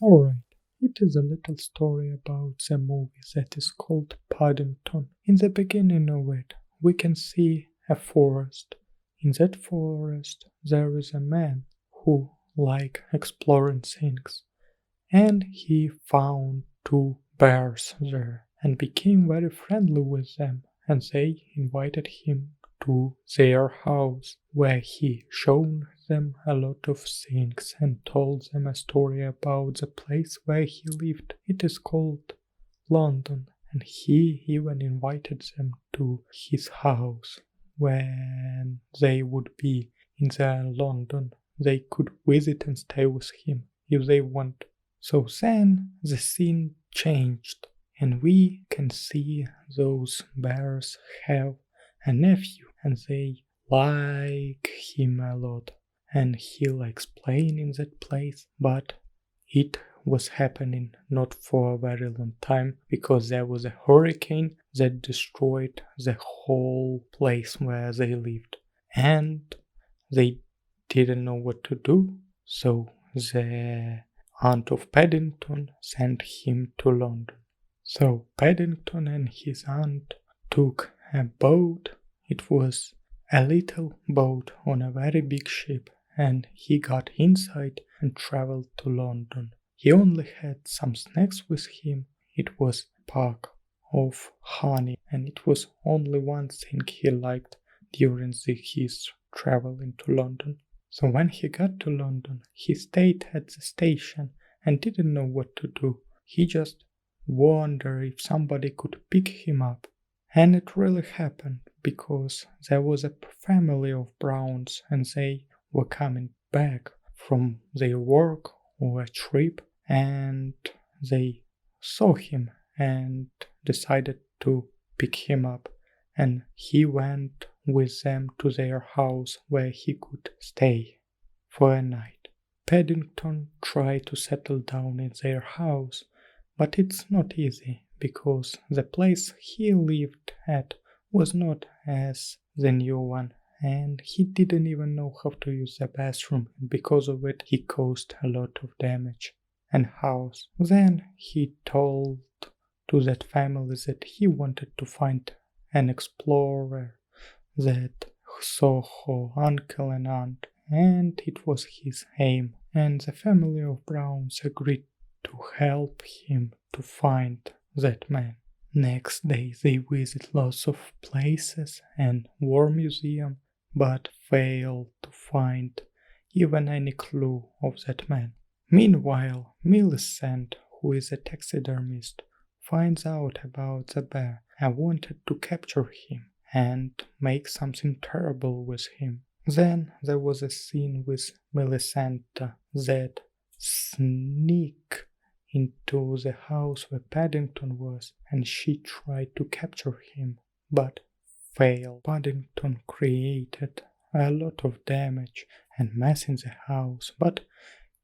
Alright, it is a little story about the movie that is called Paddington. In the beginning of it, we can see a forest. In that forest, there is a man who like exploring things, and he found two bears there and became very friendly with them, and they invited him to their house, where he showed them a lot of things and told them a story about the place where he lived. It is called London, and he even invited them to his house. When they would be in their London, they could visit and stay with him if they want. So then the scene changed, and we can see those bears have a nephew, and they like him a lot, and he likes playing in that place, but it was happening not for a very long time because there was a hurricane that destroyed the whole place where they lived, and they didn't know what to do, so the aunt of Paddington sent him to London. So Paddington and his aunt took a boat. It was a little boat on a very big ship, and he got inside and traveled to London. He only had some snacks with him. It was a pack of honey, and it was only one thing he liked during his travel into London. So when he got to London, he stayed at the station and didn't know what to do. He just wondered if somebody could pick him up. And it really happened, because there was a family of Browns and they were coming back from their work or a trip, and they saw him and decided to pick him up, and he went with them to their house where he could stay for a night. Paddington tried to settle down in their house, but it's not easy, because the place he lived at was not as the new one, and he didn't even know how to use the bathroom, and because of it he caused a lot of damage and house. Then he told to that family that he wanted to find an explorer that saw her uncle and aunt, and it was his aim, and the family of Browns agreed to help him to find that man. Next day they visit lots of places and war museum, but failed to find even any clue of that man. Meanwhile, Millicent, who is a taxidermist, finds out about the bear and wanted to capture him and make something terrible with him. Then there was a scene with Millicent that sneak into the house where Paddington was, and she tried to capture him, but failed. Paddington created a lot of damage and mess in the house, but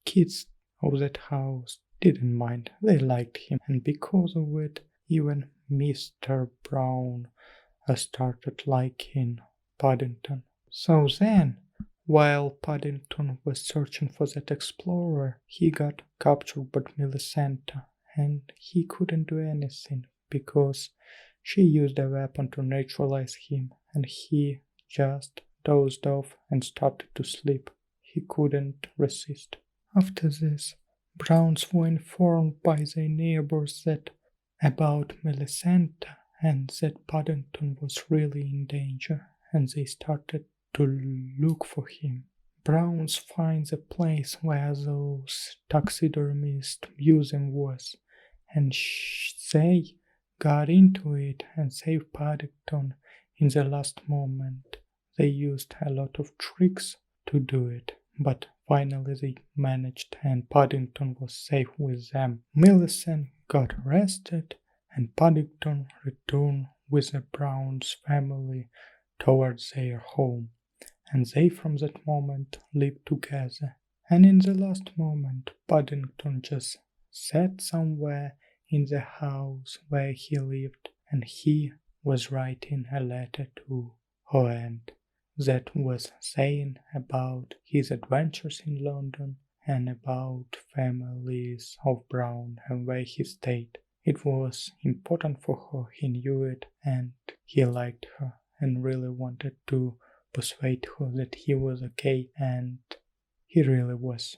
kids of that house didn't mind. They liked him, and because of it, even Mr. Brown started liking Paddington. So then, while Paddington was searching for that explorer, he got captured by Millicent, and he couldn't do anything because she used a weapon to neutralize him, and he just dozed off and started to sleep. He couldn't resist. After this, Browns were informed by their neighbors about Millicent and that Paddington was really in danger, and they started to look for him. Browns finds a place where those taxidermist museum was, and they got into it and saved Paddington in the last moment. They used a lot of tricks to do it, but finally they managed, and Paddington was safe with them. Millicent got arrested, and Paddington returned with the Browns family towards their home, and they from that moment lived together. And in the last moment, Paddington just sat somewhere in the house where he lived, and he was writing a letter to her aunt that was saying about his adventures in London and about families of Brown and where he stayed. It was important for her, he knew it, and he liked her and really wanted to persuade her that he was okay, and he really was.